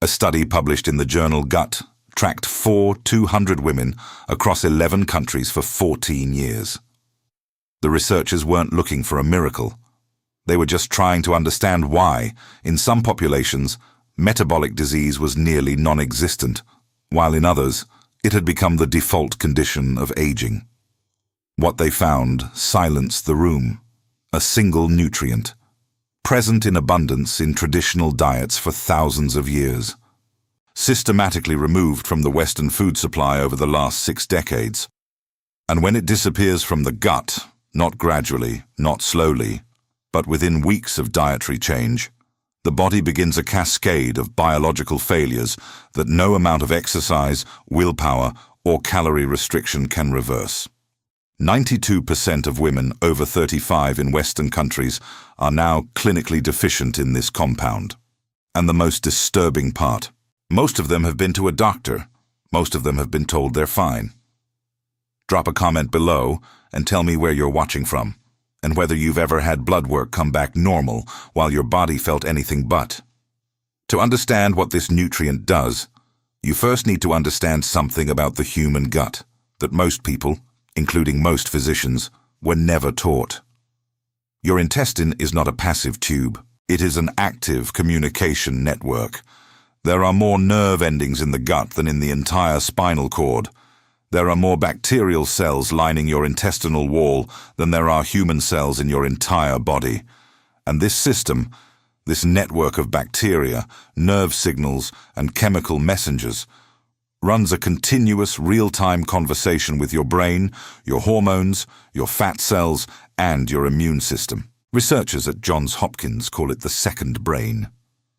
study published in the journal Gut tracked 200 women across 11 countries for 14 years. The researchers weren't looking for a miracle. They were just trying to understand why, in some populations, metabolic disease was nearly non-existent, while in others, it had become the default condition of aging. What they found silenced the room, a single nutrient, present in abundance in traditional diets for thousands of years, systematically removed from the Western food supply over the last 6 decades. And when it disappears from the gut, not gradually, not slowly, but within weeks of dietary change, the body begins a cascade of biological failures that no amount of exercise, willpower, or calorie restriction can reverse. 92% of women over 35 in Western countries are now clinically deficient in this compound. And the most disturbing part, most of them have been to a doctor. Most of them have been told they're fine. Drop a comment below and tell me where you're watching from, and whether you've ever had blood work come back normal while your body felt anything but. To understand what this nutrient does, you first need to understand something about the human gut that most people, including most physicians, were never taught. Your intestine is not a passive tube. It is an active communication network. There are more nerve endings in the gut than in the entire spinal cord. There are more bacterial cells lining your intestinal wall than there are human cells in your entire body. And this system, this network of bacteria, nerve signals, and chemical messengers, runs a continuous real-time conversation with your brain, your hormones, your fat cells, and your immune system. Researchers at Johns Hopkins call it the second brain.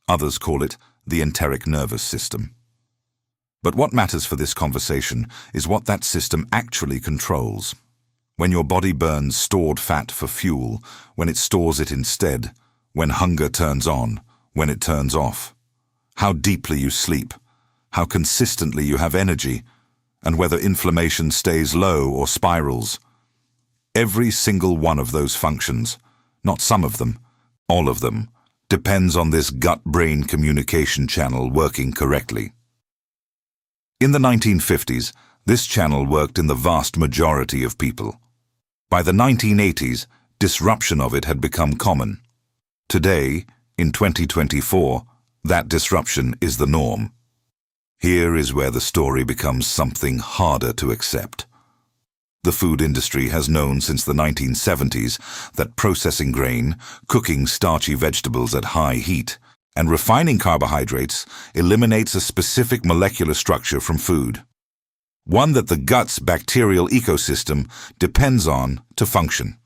Others call it the enteric nervous system. But what matters for this conversation is what that system actually controls. When your body burns stored fat for fuel, when it stores it instead, when hunger turns on, when it turns off, how deeply you sleep, how consistently you have energy, and whether inflammation stays low or spirals. Every single one of those functions, not some of them, all of them, depends on this gut-brain communication channel working correctly. In the 1950s, this channel worked in the vast majority of people. By the 1980s, disruption of it had become common. Today, in 2024, that disruption is the norm. Here is where the story becomes something harder to accept. The food industry has known since the 1970s that processing grain, cooking starchy vegetables at high heat, and refining carbohydrates eliminates a specific molecular structure from food, one that the gut's bacterial ecosystem depends on to function.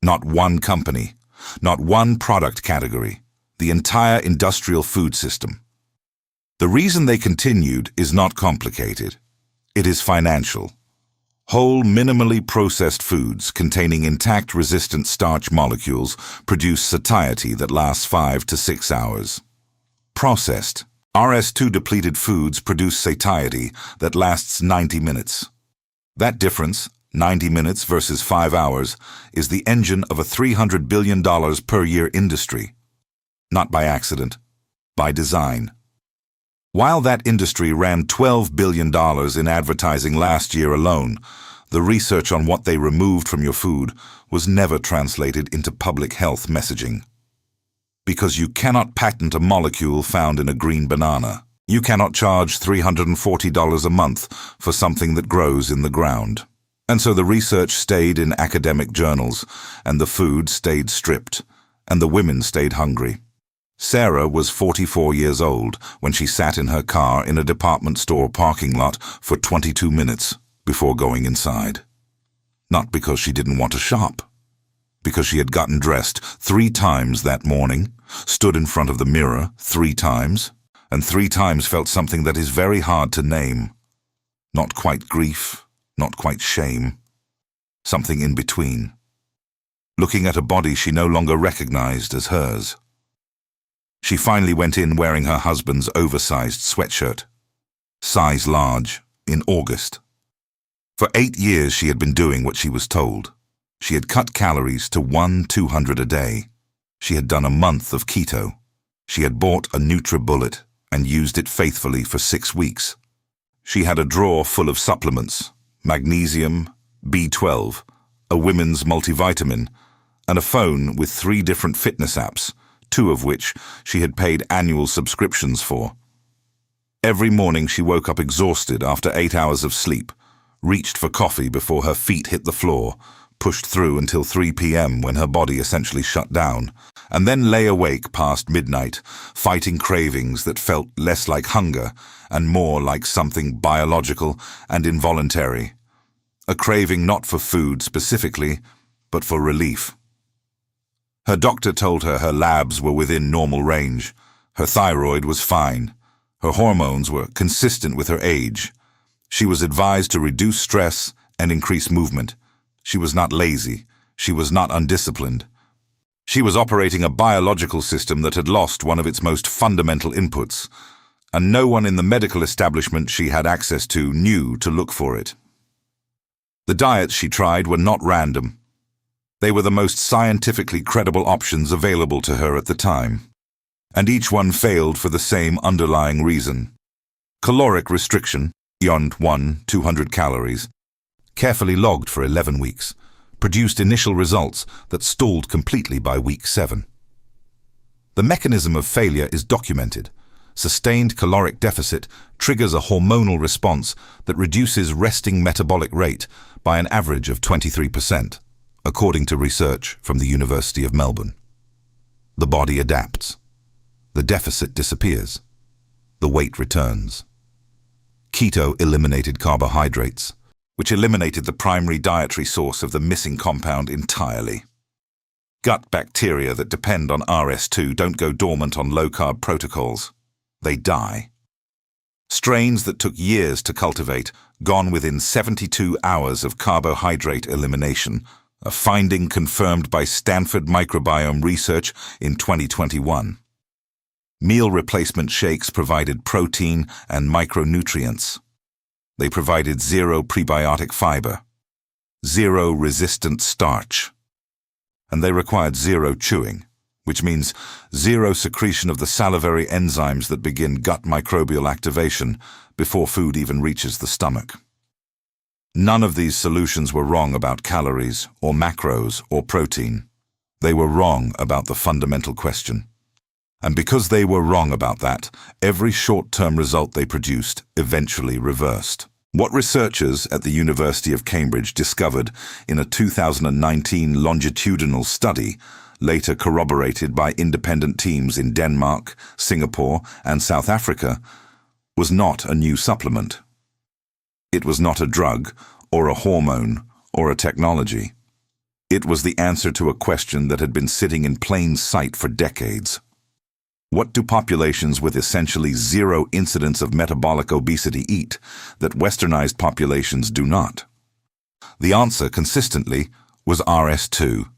Not one company, not one product category, the entire industrial food system. The reason they continued is not complicated. It is financial. Whole, minimally processed foods containing intact resistant starch molecules produce satiety that lasts 5 to 6 hours. Processed, RS2-depleted foods produce satiety that lasts 90 minutes. That difference, 90 minutes versus 5 hours, is the engine of a $300 billion per year industry. Not by accident, by design. While that industry ran $12 billion in advertising last year alone, the research on what they removed from your food was never translated into public health messaging. Because you cannot patent a molecule found in a green banana. You cannot charge $340 a month for something that grows in the ground. And so the research stayed in academic journals, and the food stayed stripped, and the women stayed hungry. Sarah was 44 years old when she sat in her car in a department store parking lot for 22 minutes before going inside. Not because she didn't want to shop. Because she had gotten dressed 3 times that morning, stood in front of the mirror 3 times, and 3 times felt something that is very hard to name. Not quite grief, not quite shame. Something in between. Looking at a body she no longer recognized as hers. She finally went in wearing her husband's oversized sweatshirt, size large, in August. For 8 years she had been doing what she was told. She had cut calories to 1/200 a day. She had done a month of keto. She had bought a NutriBullet, and used it faithfully for 6 weeks. She had a drawer full of supplements, magnesium, B12, a women's multivitamin, and a phone with 3 different fitness apps, 2 of which she had paid annual subscriptions for. Every morning she woke up exhausted after 8 hours of sleep, reached for coffee before her feet hit the floor, pushed through until 3 p.m. when her body essentially shut down, and then lay awake past midnight, fighting cravings that felt less like hunger and more like something biological and involuntary. A craving not for food specifically, but for relief. Her doctor told her her labs were within normal range. Her thyroid was fine. Her hormones were consistent with her age. She was advised to reduce stress and increase movement. She was not lazy. She was not undisciplined. She was operating a biological system that had lost one of its most fundamental inputs, and no one in the medical establishment she had access to knew to look for it. The diets she tried were not random. They were the most scientifically credible options available to her at the time, and each one failed for the same underlying reason. Caloric restriction, beyond 200 calories, carefully logged for 11 weeks, produced initial results that stalled completely by week 7. The mechanism of failure is documented. Sustained caloric deficit triggers a hormonal response that reduces resting metabolic rate by an average of 23%, according to research from the University of Melbourne. The body adapts. The deficit disappears. The weight returns. Keto eliminated carbohydrates, which eliminated the primary dietary source of the missing compound entirely. Gut bacteria that depend on RS2 don't go dormant on low-carb protocols. They die. Strains that took years to cultivate, gone within 72 hours of carbohydrate elimination, a finding confirmed by Stanford microbiome research in 2021. Meal replacement shakes provided protein and micronutrients. They provided 0 prebiotic fiber, 0 resistant starch, and they required 0 chewing, which means 0 secretion of the salivary enzymes that begin gut microbial activation before food even reaches the stomach. None of these solutions were wrong about calories or macros or protein. They were wrong about the fundamental question. And because they were wrong about that, every short-term result they produced eventually reversed. What researchers at the University of Cambridge discovered in a 2019 longitudinal study, later corroborated by independent teams in Denmark, Singapore, and South Africa, was not a new supplement. It was not a drug, or a hormone, or a technology. It was the answer to a question that had been sitting in plain sight for decades. What do populations with essentially 0 incidence of metabolic obesity eat that westernized populations do not? The answer, consistently, was RS2,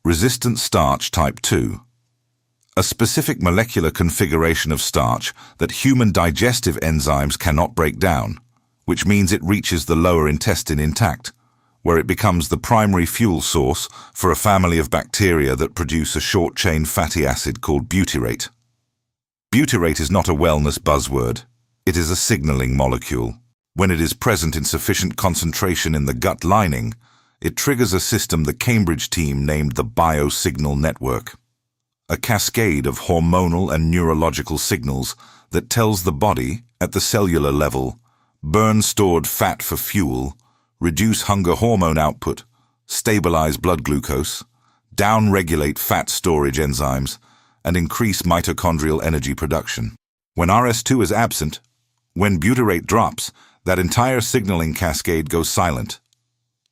resistant starch type 2, a specific molecular configuration of starch that human digestive enzymes cannot break down, which means it reaches the lower intestine intact, where it becomes the primary fuel source for a family of bacteria that produce a short-chain fatty acid called butyrate. Butyrate is not a wellness buzzword. It is a signaling molecule. When it is present in sufficient concentration in the gut lining, it triggers a system the Cambridge team named the biosignal network, a cascade of hormonal and neurological signals that tells the body, at the cellular level, burn stored fat for fuel, reduce hunger hormone output, stabilize blood glucose, down-regulate fat storage enzymes, and increase mitochondrial energy production. When RS2 is absent, when butyrate drops, that entire signaling cascade goes silent.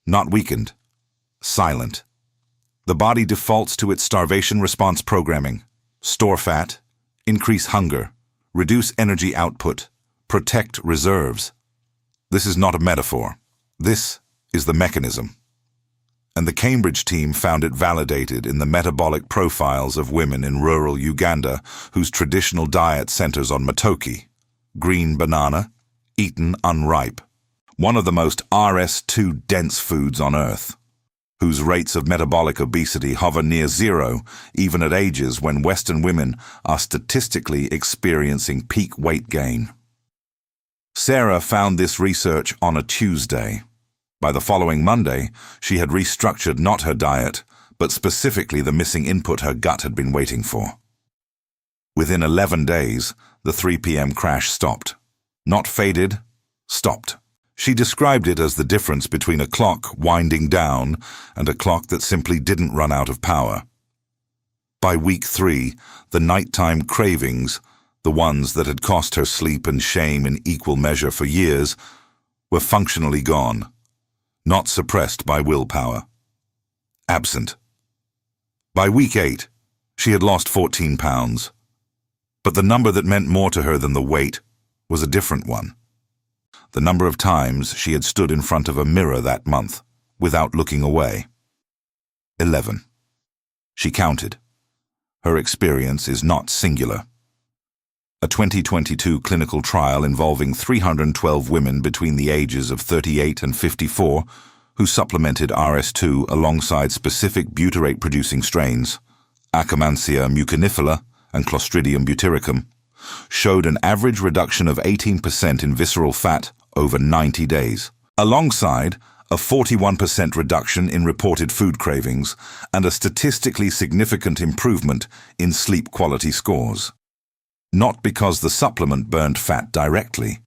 Not weakened, silent. The body defaults to its starvation response programming: store fat, increase hunger, reduce energy output, protect reserves. This is not a metaphor. This is the mechanism. And the Cambridge team found it validated in the metabolic profiles of women in rural Uganda whose traditional diet centers on matoke, green banana, eaten unripe, one of the most RS2-dense foods on Earth. whose rates of metabolic obesity hover near zero, even at ages when Western women are statistically experiencing peak weight gain. Sarah found this research on a Tuesday. By the following Monday, she had restructured not her diet, but specifically the missing input her gut had been waiting for. Within 11 days, the 3 p.m. crash stopped. Not faded, stopped. She described it as the difference between a clock winding down and a clock that simply didn't run out of power. By week 3, the nighttime cravings, the ones that had cost her sleep and shame in equal measure for years, were functionally gone, not suppressed by willpower. Absent. By week 8, she had lost 14 pounds. But the number that meant more to her than the weight was a different one. The number of times she had stood in front of a mirror that month without looking away. 11. She counted. Her experience is not singular. A 2022 clinical trial involving 312 women between the ages of 38 and 54 who supplemented RS2 alongside specific butyrate-producing strains, Akkermansia mucinifera and Clostridium butyricum, showed an average reduction of 18% in visceral fat over 90 days, alongside a 41% reduction in reported food cravings and a statistically significant improvement in sleep quality scores. Not because the supplement burned fat directly,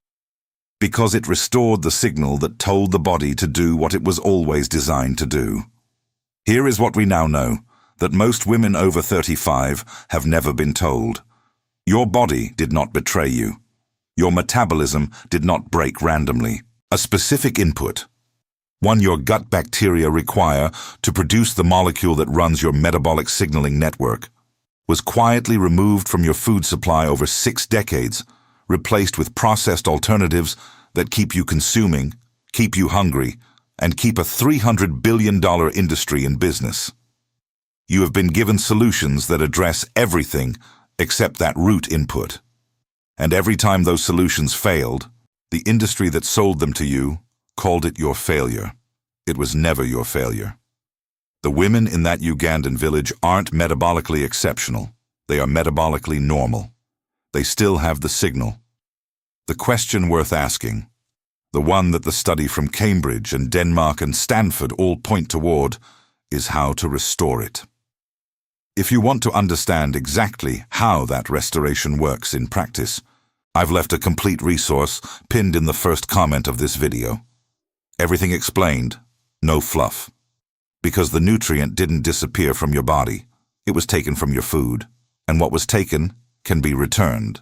because it restored the signal that told the body to do what it was always designed to do. Here is what we now know, that most women over 35 have never been told. Your body did not betray you. Your metabolism did not break randomly. A specific input, one your gut bacteria require to produce the molecule that runs your metabolic signaling network, was quietly removed from your food supply over 6 decades, replaced with processed alternatives that keep you consuming, keep you hungry, and keep a $300 billion industry in business. You have been given solutions that address everything except that root input. And every time those solutions failed, the industry that sold them to you called it your failure. It was never your failure. The women in that Ugandan village aren't metabolically exceptional. They are metabolically normal. They still have the signal. The question worth asking, the one that the study from Cambridge and Denmark and Stanford all point toward, is how to restore it. If you want to understand exactly how that restoration works in practice, I've left a complete resource pinned in the first comment of this video. Everything explained, no fluff. Because the nutrient didn't disappear from your body. It was taken from your food, and what was taken can be returned.